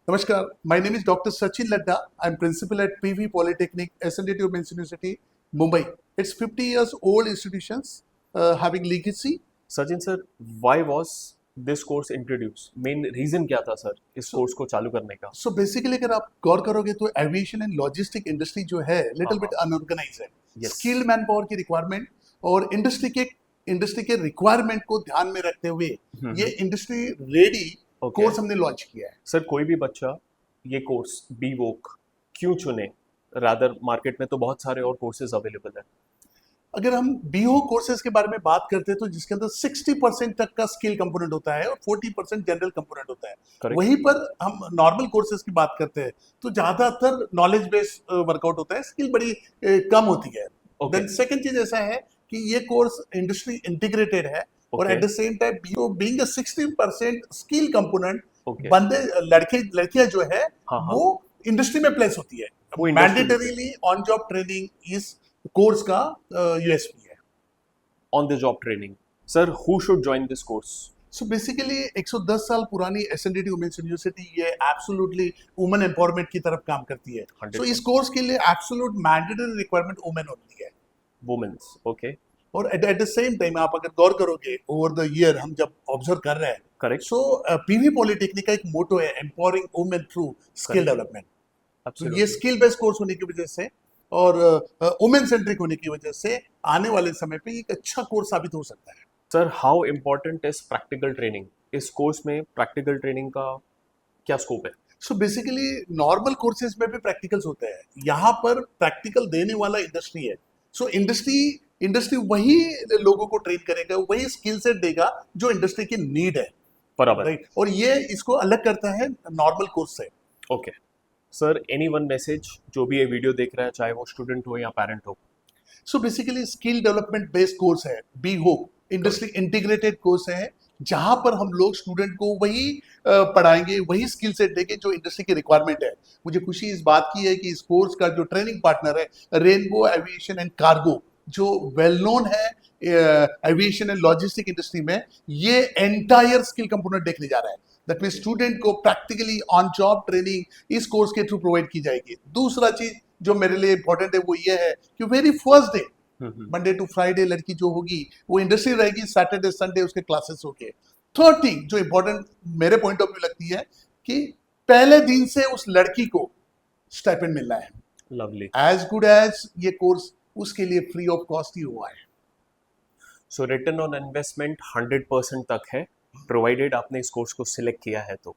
Namaskar. My name is Dr. Sachin Ladda. I'm principal at PV Polytechnic, SNDT Women's University, Mumbai. It's 50 years old institutions having legacy. Sachin sir, why was this course introduce? Main reason क्या था sir इस course को चालू करने का? So basically अगर आप गौर करोगे तो एविएशन एंड लॉजिस्टिक इंडस्ट्री जो है लिटिल बिट अनऑर्गेनाइज है. Yes. स्किल्ड मैन पावर की रिक्वायरमेंट और इंडस्ट्री के रिक्वायरमेंट को ध्यान में रखते हुए ये इंडस्ट्री रेडी कोर्स हमने लॉन्च किया है. सर, कोई भी बच्चा ये कोर्स बी वोक क्यों चुने? रादर मार्केट में तो बहुत सारे और कोर्सेज अवेलेबल है. अगर हम बीओ कोर्सेज के बारे में बात करते हैं तो जिसके अंदर 60% तक का स्किल कंपोनेंट होता है और 40% जनरल कंपोनेंट होता है. Correct. वहीं पर हम नॉर्मल कोर्सेज की बात करते हैं तो ज्यादातर नॉलेज बेस्ड वर्कआउट होता है, स्किल बड़ी कम होती है. देन सेकंड चीज ऐसा है कि ये कोर्स इंडस्ट्री इंटीग्रेटेड है और at the same time being a 60% skill component बंदे लड़कियां जो है वो इंडस्ट्री में प्लेस होती है. मैंडेटरीली ऑन जॉब ट्रेनिंग इस कोर्स का यूएसपी है. On the job training. Sir, who should join this course? So basically 110 साल पुरानी एसएनडीटी वुमेन्स यूनिवर्सिटी ये एब्सोल्युटली वुमेन एम्पावरमेंट की तरफ काम करती है. सो इस कोर्स के लिए एब्सोल्यूट मैंडेटरी रिक्वायरमेंट वुमेन होती है. Womens, okay. और एट द सेम टाइम आप अगर गौर करोगे ओवर द ईयर हम जब ऑब्जर्व कर रहे हैं, करेक्ट. सो पीवी पॉलिटेक्निक का एक मोटो है empowering women through skill development. तो ये स्किल बेस्ड कोर्स होने की वजह से और वुमेन सेंट्रिक होने की वजह से आने वाले समय पे एक अच्छा कोर्स साबित हो सकता है. Sir, how important is practical training? इस कोर्स में प्रैक्टिकल ट्रेनिंग का क्या स्कोप है? सो बेसिकली नॉर्मल कोर्सेज में भी प्रैक्टिकल्स होते हैं, यहाँ पर प्रैक्टिकल देने वाला इंडस्ट्री है. सो इंडस्ट्री वही लोगों को ट्रेन करेगा, वही स्किल सेट देगा जो इंडस्ट्री की नीड है. बराबर. राइट. और ये इसको अलग करता है नॉर्मल कोर्स से. Okay. Sir, any one message जो भी ये वीडियो देख रहा है, चाहे वो स्टूडेंट हो या पेरेंट हो? So basically skill development based course है. B hope industry integrated course है जहां पर हम लोग स्टूडेंट को वही पढ़ाएंगे, वही स्किल सेट देंगे जो इंडस्ट्री की रिक्वायरमेंट है. मुझे खुशी इस बात की है कि इस कोर्स का जो ट्रेनिंग पार्टनर है रेनबो एविएशन एंड कार्गो, जो वेल नोन है एविएशन एंड लॉजिस्टिक इंडस्ट्री में, ये एंटायर स्किल कंपोनेंट देखने जा रहा है. दैट मीन स्टूडेंट को प्रैक्टिकली ऑन जॉब ट्रेनिंग इस कोर्स के थ्रू प्रोवाइड की जाएगी. दूसरा चीज जो मेरे लिए इंपॉर्टेंट है वो ये है कि very first day Monday to Friday लड़की जो होगी वो इंडस्ट्री रहेगी, सैटरडे संडे उसके क्लासेस होंगे. थर्ड थिंग जो इंपॉर्टेंट मेरे पॉइंट ऑफ व्यू लगती है कि पहले दिन से उस लड़की को स्टाइपेंड मिल रहा है. लवली. एज गुड एज ये कोर्स उसके लिए फ्री ऑफ कॉस्ट ही हुआ है. सो रिटर्न ऑन इन्वेस्टमेंट 100% तक है, प्रोवाइडेड आपने इस कोर्स को सिलेक्ट किया है तो.